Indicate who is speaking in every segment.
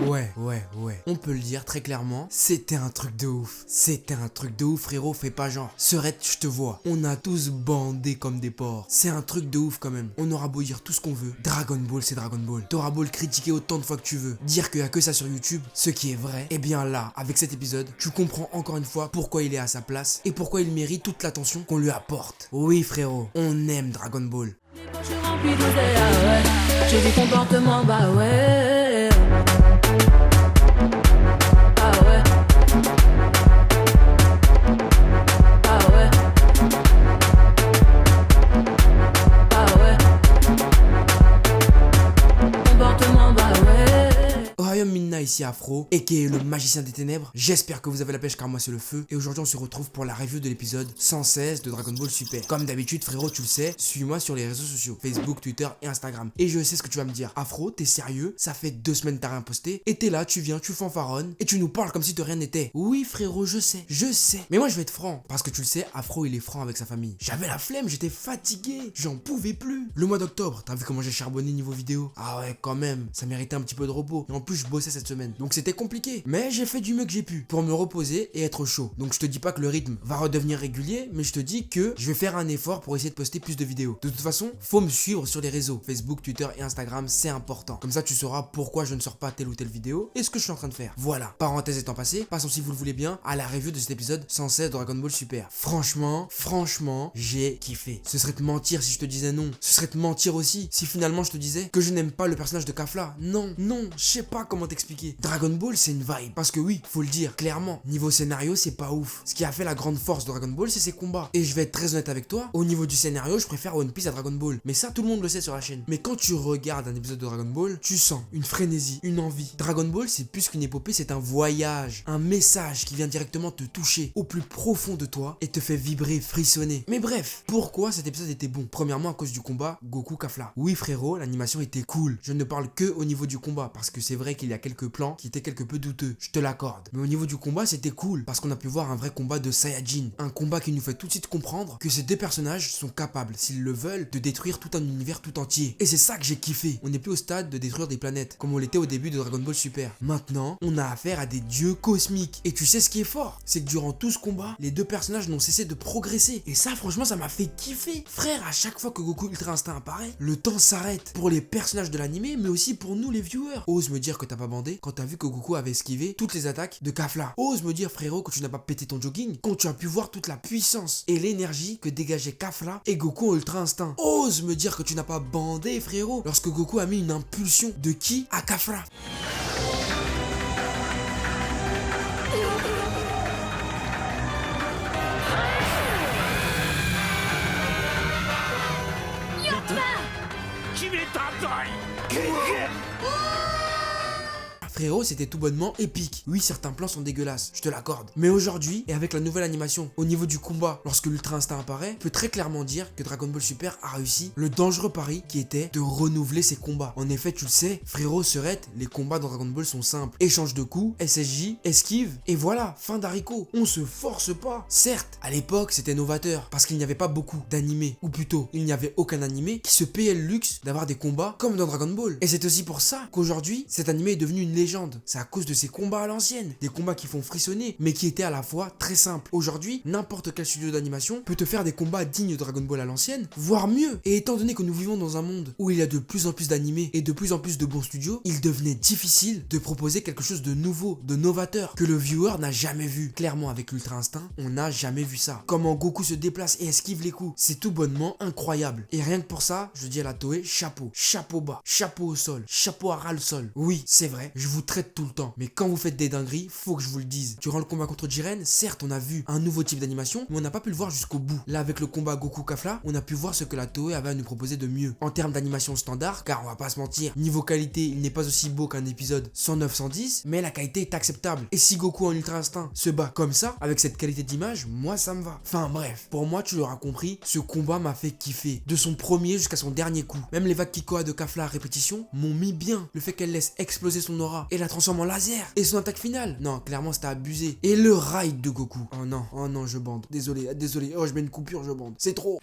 Speaker 1: Ouais. On peut le dire très clairement, c'était un truc de ouf. C'était un truc de ouf, frérot, fais pas genre. Serette, je te vois. On a tous bandé comme des porcs. C'est un truc de ouf quand même. On aura beau dire tout ce qu'on veut. Dragon Ball, c'est Dragon Ball. T'auras beau le critiquer autant de fois que tu veux. Dire qu'il y a que ça sur YouTube, ce qui est vrai. Et bien là, avec cet épisode, tu comprends encore une fois pourquoi il est à sa place et pourquoi il mérite toute l'attention qu'on lui apporte. Oui, frérot, on aime Dragon Ball.
Speaker 2: Je suis rempli d'oseille, ah ouais. J'ai des comportements, bah ouais. Ah ouais. Ah ouais. Ah ouais. Comportement, bah ouais.
Speaker 1: Ohayou Minna ici Afro, aka le magicien des ténèbres. J'espère que vous avez la pêche car moi c'est le feu. Et aujourd'hui on se retrouve pour la review de l'épisode 116 de Dragon Ball Super. Comme d'habitude frérot, tu le sais, suis-moi sur les réseaux sociaux, Facebook, Twitter et Instagram. Et je sais ce que tu vas me dire. Afro, t'es sérieux? Ça fait 2 semaines que t'as rien posté. Et t'es là, tu viens, tu fanfaronnes et tu nous parles comme si de rien n'était. Oui frérot, je sais. Mais moi je vais être franc. Parce que tu le sais, Afro il est franc avec sa famille. J'avais la flemme, j'étais fatigué. J'en pouvais plus. Le mois d'octobre, t'as vu comment j'ai charbonné niveau vidéo? Ah ouais, quand même. Ça méritait un petit peu de repos. Et en plus je bossais cette semaine. Donc c'était compliqué. Mais j'ai fait du mieux que j'ai pu pour me reposer et être chaud. Donc je te dis pas que le rythme va redevenir régulier, mais je te dis que je vais faire un effort pour essayer de poster plus de vidéos. De toute façon, faut me suivre sur les réseaux. Facebook, Twitter et Instagram, c'est important. Comme ça tu sauras pourquoi je ne sors pas telle ou telle vidéo et ce que je suis en train de faire. Voilà. Parenthèse étant passée, passons si vous le voulez bien à la review de cet épisode 116 de Dragon Ball Super. Franchement, j'ai kiffé. Ce serait te mentir si je te disais non. Ce serait te mentir aussi si finalement je te disais que je n'aime pas le personnage de Kafla. Non, je sais pas comment t'expliquer. Dragon Ball, c'est une vibe. Parce que oui, faut le dire, clairement, niveau scénario, c'est pas ouf. Ce qui a fait la grande force de Dragon Ball, c'est ses combats. Et je vais être très honnête avec toi, au niveau du scénario, je préfère One Piece à Dragon Ball. Mais ça, tout le monde le sait sur la chaîne. Mais quand tu regardes un épisode de Dragon Ball, tu sens une frénésie, une envie. Dragon Ball, c'est plus qu'une épopée, c'est un voyage. Un message qui vient directement te toucher au plus profond de toi et te fait vibrer, frissonner. Mais bref, pourquoi cet épisode était bon? Premièrement, à cause du combat Goku-Kafla. Oui, frérot, l'animation était cool. Je ne parle que au niveau du combat, parce que c'est vrai qu'il y a quelques plans qui étaient quelque peu douteux, je te l'accorde. Mais au niveau du combat, c'était cool, parce qu'on a pu voir un vrai combat de Saiyajin. Un combat qui nous fait tout de suite comprendre que ces deux personnages sont capables, s'ils le veulent, de détruire tout un univers tout entier. Et c'est ça que j'ai kiffé. On n'est plus au stade de détruire des planètes, comme on l'était au début de Dragon Ball Super. Maintenant, on a affaire à des dieux cosmiques. Et tu sais ce qui est fort? C'est que durant tout ce combat, les deux personnages n'ont cessé de progresser. Et ça, franchement, ça m'a fait kiffer. Frère, à chaque fois que Goku Ultra Instinct apparaît, le temps s'arrête. Pour les personnages de l'animé, mais aussi pour nous les viewers. Ose me dire que t'as pas bandé quand t'as vu que Goku avait esquivé toutes les attaques de Kafla. Ose me dire frérot que tu n'as pas pété ton jogging quand tu as pu voir toute la puissance et l'énergie que dégageait Kafla et Goku en Ultra Instinct. Ose me dire que tu n'as pas bandé frérot lorsque Goku a mis une impulsion de ki à Kafla. Frérot, c'était tout bonnement épique. Oui, certains plans sont dégueulasses, je te l'accorde. Mais aujourd'hui, et avec la nouvelle animation, au niveau du combat, lorsque l'Ultra Instinct apparaît, je peux très clairement dire que Dragon Ball Super a réussi le dangereux pari qui était de renouveler ses combats. En effet, tu le sais, frérot, Serette, les combats dans Dragon Ball sont simples. Échange de coups, SSJ, esquive, et voilà, fin d'haricot. On se force pas. Certes, à l'époque, c'était novateur, parce qu'il n'y avait pas beaucoup d'animés, ou plutôt, il n'y avait aucun animé qui se payait le luxe d'avoir des combats comme dans Dragon Ball. Et c'est aussi pour ça qu'aujourd'hui, cet animé est devenu une légende. C'est à cause de ces combats à l'ancienne. Des combats qui font frissonner, mais qui étaient à la fois très simples. Aujourd'hui, n'importe quel studio d'animation peut te faire des combats dignes de Dragon Ball à l'ancienne, voire mieux. Et étant donné que nous vivons dans un monde où il y a de plus en plus d'animés et de plus en plus de bons studios, il devenait difficile de proposer quelque chose de nouveau, de novateur, que le viewer n'a jamais vu. Clairement, avec l'Ultra Instinct, on n'a jamais vu ça. Comment Goku se déplace et esquive les coups, c'est tout bonnement incroyable. Et rien que pour ça, je dis à la Toei, chapeau. Chapeau bas, chapeau au sol, chapeau à ras le sol. Oui, c'est vrai, je vous traite tout le temps. Mais quand vous faites des dingueries, faut que je vous le dise. Durant le combat contre Jiren, certes, on a vu un nouveau type d'animation, mais on n'a pas pu le voir jusqu'au bout. Là, avec le combat Goku-Kafla, on a pu voir ce que la Toei avait à nous proposer de mieux. En termes d'animation standard, car on va pas se mentir, niveau qualité, il n'est pas aussi beau qu'un épisode 109-110, mais la qualité est acceptable. Et si Goku en Ultra Instinct se bat comme ça, avec cette qualité d'image, moi ça me va. Enfin bref, pour moi, tu l'auras compris, ce combat m'a fait kiffer. De son premier jusqu'à son dernier coup. Même les vagues Kikoa de Kafla à répétition m'ont mis bien. Le fait qu'elle laisse exploser son aura et la transforme en laser. Et son attaque finale. Non, clairement, c'était abusé. Et le ride de Goku. Oh non, je bande. Désolé. Oh, je mets une coupure, je bande. C'est trop.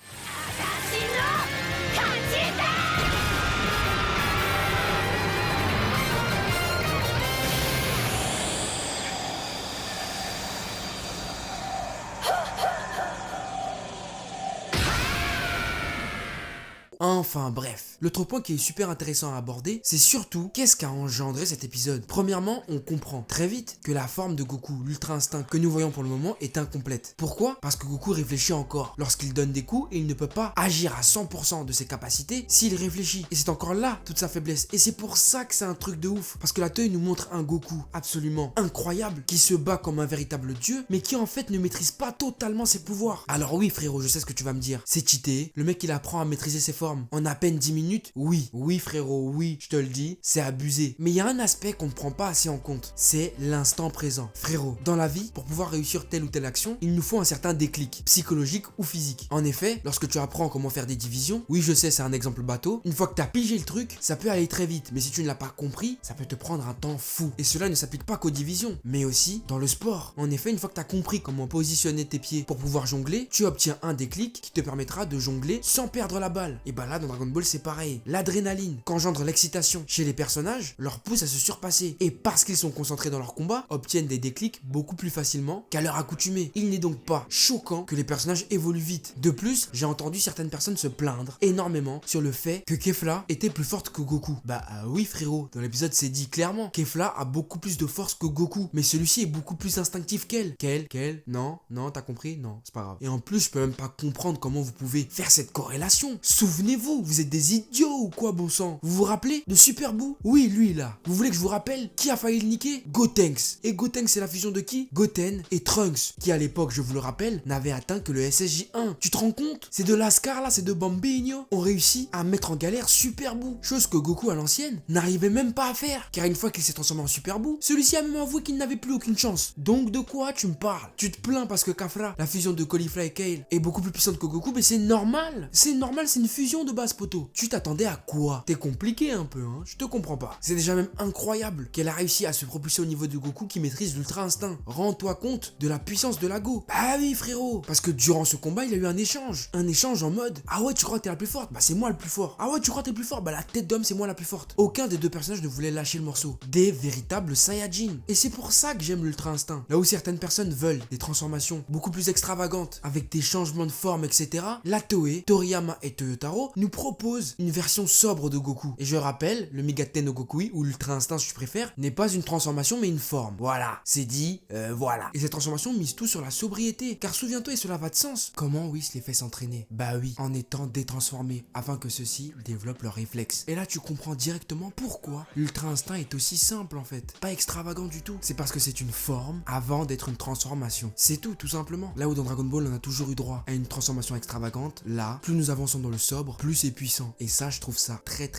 Speaker 1: Enfin bref. L'autre point qui est super intéressant à aborder, c'est surtout qu'est-ce qu'a engendré cet épisode. Premièrement, on comprend très vite que la forme de Goku, l'Ultra Instinct que nous voyons pour le moment, est incomplète. Pourquoi? Parce que Goku réfléchit encore. Lorsqu'il donne des coups, et il ne peut pas agir à 100% de ses capacités s'il réfléchit. Et c'est encore là toute sa faiblesse. Et c'est pour ça que c'est un truc de ouf. Parce que la Toei nous montre un Goku absolument incroyable, qui se bat comme un véritable dieu, mais qui en fait ne maîtrise pas totalement ses pouvoirs. Alors oui frérot, je sais ce que tu vas me dire. C'est cheaté. Le mec il apprend à maîtriser ses formes en à peine 10 minutes. Oui frérot, oui, je te le dis, c'est abusé. Mais il y a un aspect qu'on ne prend pas assez en compte. C'est l'instant présent. Frérot, dans la vie, pour pouvoir réussir telle ou telle action, il nous faut un certain déclic, psychologique ou physique. En effet, lorsque tu apprends comment faire des divisions, oui je sais c'est un exemple bateau, une fois que tu as pigé le truc, ça peut aller très vite. Mais si tu ne l'as pas compris, ça peut te prendre un temps fou. Et cela ne s'applique pas qu'aux divisions, mais aussi dans le sport. En effet, une fois que tu as compris comment positionner tes pieds pour pouvoir jongler, tu obtiens un déclic qui te permettra de jongler sans perdre la balle. Et bah là, dans Dragon Ball, c'est pareil. L'adrénaline qu'engendre l'excitation chez les personnages leur pousse à se surpasser. Et parce qu'ils sont concentrés dans leur combat, obtiennent des déclics beaucoup plus facilement qu'à leur accoutumée. Il n'est donc pas choquant que les personnages évoluent vite. De plus, j'ai entendu certaines personnes se plaindre énormément sur le fait que Kefla était plus forte que Goku. Bah oui frérot, dans l'épisode c'est dit clairement. Kefla a beaucoup plus de force que Goku, mais celui-ci est beaucoup plus instinctif qu'elle. Quelle Non, t'as compris? Non, c'est pas grave. Et en plus, je peux même pas comprendre comment vous pouvez faire cette corrélation. Souvenez-vous, vous êtes des idiots ou quoi, bon sang? Vous vous rappelez de Super Boo? Oui, lui là. Vous voulez que je vous rappelle qui a failli le niquer? Gotenks. Et Gotenks, c'est la fusion de qui? Goten et Trunks, qui à l'époque, je vous le rappelle, n'avait atteint que le SSJ1. Tu te rends compte? C'est de Lascar là, c'est de Bambino. On réussit à mettre en galère Super Boo. Chose que Goku à l'ancienne n'arrivait même pas à faire. Car une fois qu'il s'est transformé en Super Boo, celui-ci a même avoué qu'il n'avait plus aucune chance. Donc de quoi tu me parles? Tu te plains parce que Kafra, la fusion de Caulifla et Kale, est beaucoup plus puissante que Goku, mais c'est normal. C'est normal, c'est une fusion de base poto. Tu t'attendais à quoi? T'es compliqué un peu, hein? Je te comprends pas. C'est déjà même incroyable qu'elle a réussi à se propulser au niveau de Goku qui maîtrise l'Ultra Instinct. Rends-toi compte de la puissance de la Go. Bah oui frérot. Parce que durant ce combat, il y a eu un échange. Un échange en mode, ah ouais tu crois que t'es la plus forte? Bah c'est moi le plus fort. Ah ouais tu crois que t'es le plus fort? Bah la tête d'homme c'est moi la plus forte. Aucun des deux personnages ne voulait lâcher le morceau. Des véritables Saiyajin. Et c'est pour ça que j'aime l'Ultra Instinct. Là où certaines personnes veulent des transformations beaucoup plus extravagantes, avec des changements de forme, etc., la Toei, Toriyama et Toyotaro nous proposent une version sobre de Goku. Et je rappelle, le Megaten no Gokui, ou l'Ultra Instinct si tu préfères, n'est pas une transformation mais une forme. Voilà, c'est dit, voilà. Et cette transformation mise tout sur la sobriété, car souviens-toi et cela va de sens. Comment Whis les fait s'entraîner? Bah oui, en étant détransformés, afin que ceux-ci développent leurs réflexes. Et là tu comprends directement pourquoi l'Ultra Instinct est aussi simple en fait, pas extravagant du tout. C'est parce que c'est une forme avant d'être une transformation. C'est tout simplement. Là où dans Dragon Ball on a toujours eu droit à une transformation extravagante, là, plus nous avançons dans le sobre, plus c'est puissant. Et ça, je trouve ça très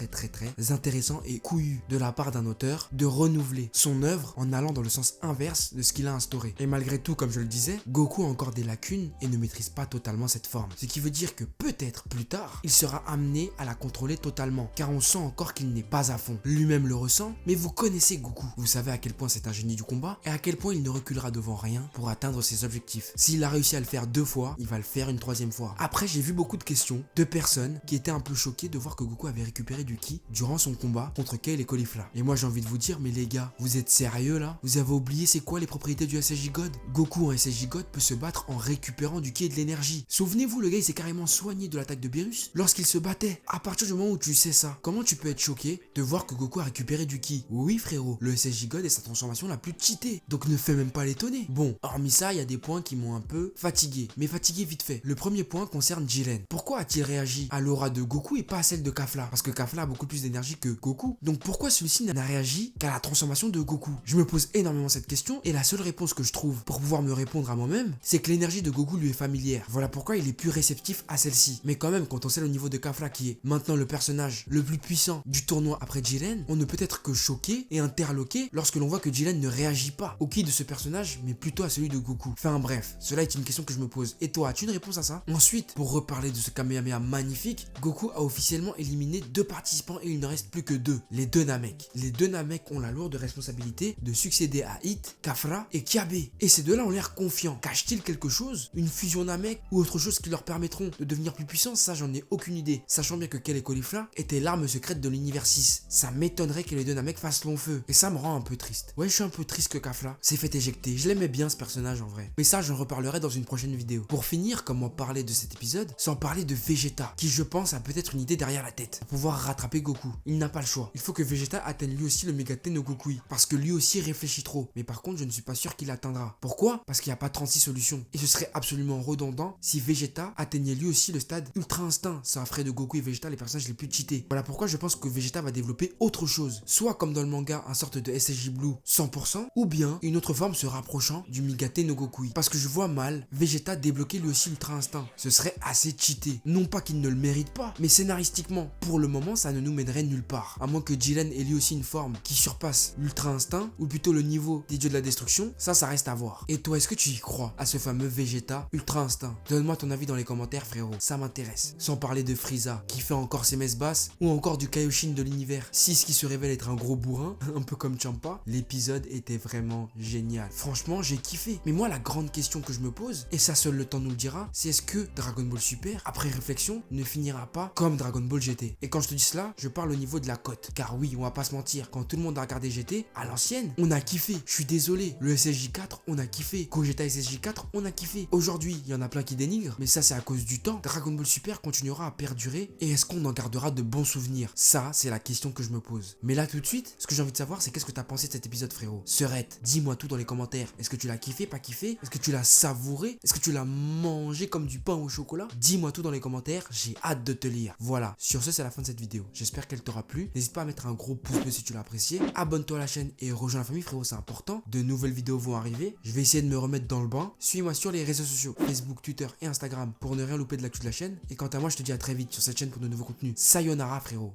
Speaker 1: intéressant et couillu de la part d'un auteur de renouveler son œuvre en allant dans le sens inverse de ce qu'il a instauré. Et malgré tout, comme je le disais, Goku a encore des lacunes et ne maîtrise pas totalement cette forme. Ce qui veut dire que peut-être plus tard, il sera amené à la contrôler totalement, car on sent encore qu'il n'est pas à fond. Lui-même le ressent, mais vous connaissez Goku. Vous savez à quel point c'est un génie du combat et à quel point il ne reculera devant rien pour atteindre ses objectifs. S'il a réussi à le faire 2 fois, il va le faire une 3e fois. Après, j'ai vu beaucoup de questions de personnes qui étaient un peu choquées de voir que Goku avait récupéré du ki durant son combat contre Kale et Caulifla. Et moi j'ai envie de vous dire, mais les gars, vous êtes sérieux là? Vous avez oublié c'est quoi les propriétés du SSJ God? Goku en SSJ God peut se battre en récupérant du ki et de l'énergie. Souvenez-vous, le gars il s'est carrément soigné de l'attaque de Beerus lorsqu'il se battait. À partir du moment où tu sais ça, comment tu peux être choqué de voir que Goku a récupéré du ki? Oui frérot, le SSJ God est sa transformation la plus cheatée, donc ne fais même pas l'étonner. Bon, hormis ça, il y a des points qui m'ont un peu fatigué, mais fatigué vite fait. Le premier point concerne Jiren. Pourquoi a-t-il réagi à l'aura de Goku et pas à celle de Kafla? Parce que Kafla a beaucoup plus d'énergie que Goku. Donc pourquoi celui-ci n'a réagi qu'à la transformation de Goku? Je me pose énormément cette question et la seule réponse que je trouve pour pouvoir me répondre à moi-même, c'est que l'énergie de Goku lui est familière. Voilà pourquoi il est plus réceptif à celle-ci. Mais quand même, quand on sait le niveau de Kafla qui est maintenant le personnage le plus puissant du tournoi après Jiren, on ne peut être que choqué et interloqué lorsque l'on voit que Jiren ne réagit pas au ki de ce personnage, mais plutôt à celui de Goku. Enfin bref, cela est une question que je me pose. Et toi, as-tu une réponse à ça? Ensuite, pour reparler de ce Kamehameha magnifique, Goku a officiellement éliminé 2 participants et il ne reste plus que 2. Les 2 Namek. Les 2 Namek ont la lourde responsabilité de succéder à Hit, Kafra et Kiabe. Et ces 2-là ont l'air confiants. Cachent-ils quelque chose? Une fusion Namek ou autre chose qui leur permettront de devenir plus puissants? Ça, j'en ai aucune idée. Sachant bien que Kale et Caulifla étaient l'arme secrète de l'univers 6. Ça m'étonnerait que les 2 Namek fassent long feu. Et ça me rend un peu triste. Ouais, je suis un peu triste que Kafla s'est fait éjecter. Je l'aimais bien ce personnage en vrai. Mais ça, j'en reparlerai dans une prochaine vidéo. Pour finir, comment parler de cet épisode sans parler de Vegeta, qui je pense à peut-être une idée derrière la tête. Pour pouvoir rattraper Goku. Il n'a pas le choix. Il faut que Vegeta atteigne lui aussi le Mega Tenogokui. Parce que lui aussi réfléchit trop. Mais par contre, je ne suis pas sûr qu'il atteindra. Pourquoi? Parce qu'il n'y a pas 36 solutions. Et ce serait absolument redondant si Vegeta atteignait lui aussi le stade Ultra Instinct. Ça ferait de Goku et Vegeta les personnages les plus cheatés. Voilà pourquoi je pense que Vegeta va développer autre chose. Soit comme dans le manga, un sorte de SSJ Blue 100%, ou bien une autre forme se rapprochant du Mega Tenogokui. Parce que je vois mal Vegeta débloquer lui aussi Ultra Instinct. Ce serait assez cheaté. Non pas qu'il ne le mérite pas, mais scénaristiquement, pour le moment, ça ne nous mènerait nulle part. À moins que Jiren ait lui aussi une forme qui surpasse l'Ultra Instinct, ou plutôt le niveau des dieux de la destruction, ça reste à voir. Et toi, est-ce que tu y crois à ce fameux Vegeta Ultra Instinct? Donne-moi ton avis dans les commentaires, frérot, ça m'intéresse. Sans parler de Frieza, qui fait encore ses messes basses, ou encore du Kaioshin de l'univers 6 qui se révèle être un gros bourrin, un peu comme Champa. L'épisode était vraiment génial. Franchement, j'ai kiffé. Mais moi, la grande question que je me pose, et ça seul le temps nous le dira, c'est est-ce que Dragon Ball Super, après réflexion, ne finira pas comme Dragon Ball GT? Et quand je te dis cela, je parle au niveau de la cote. Car oui, on va pas se mentir, quand tout le monde a regardé GT, à l'ancienne, on a kiffé. Je suis désolé, le SSJ4, on a kiffé. Gogeta SSJ4, on a kiffé. Aujourd'hui, il y en a plein qui dénigrent, mais ça c'est à cause du temps. Dragon Ball Super continuera à perdurer, et est-ce qu'on en gardera de bons souvenirs? Ça, c'est la question que je me pose. Mais là tout de suite, ce que j'ai envie de savoir, c'est qu'est-ce que t'as pensé de cet épisode, frérot? Serette, dis-moi tout dans les commentaires. Est-ce que tu l'as kiffé, pas kiffé? Est-ce que tu l'as savouré? Est-ce que tu l'as mangé comme du pain au chocolat? Dis-moi tout dans les commentaires, j'ai hâte de te lire. Voilà, sur ce c'est la fin de cette vidéo. J'espère qu'elle t'aura plu. N'hésite pas à mettre un gros pouce bleu si tu l'as apprécié. Abonne-toi à la chaîne et rejoins la famille, frérot, c'est important. De nouvelles vidéos vont arriver. Je vais essayer de me remettre dans le bain. Suis-moi sur les réseaux sociaux, Facebook, Twitter et Instagram pour ne rien louper de l'actu de la chaîne. Et quant à moi, je te dis à très vite sur cette chaîne pour de nouveaux contenus. Sayonara, frérot.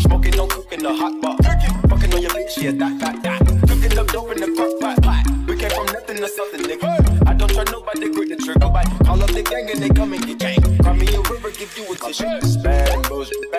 Speaker 3: Smoking, no cooking, the hot pot. Fucking on your bitch, yeah, that. Cooking up dope in the crock pot. We came from nothing to something, nigga. I don't try nobody, grip the trigger. Call up the gang and they come and get gang. Call me a river, give you a tissue. Bad bullshit.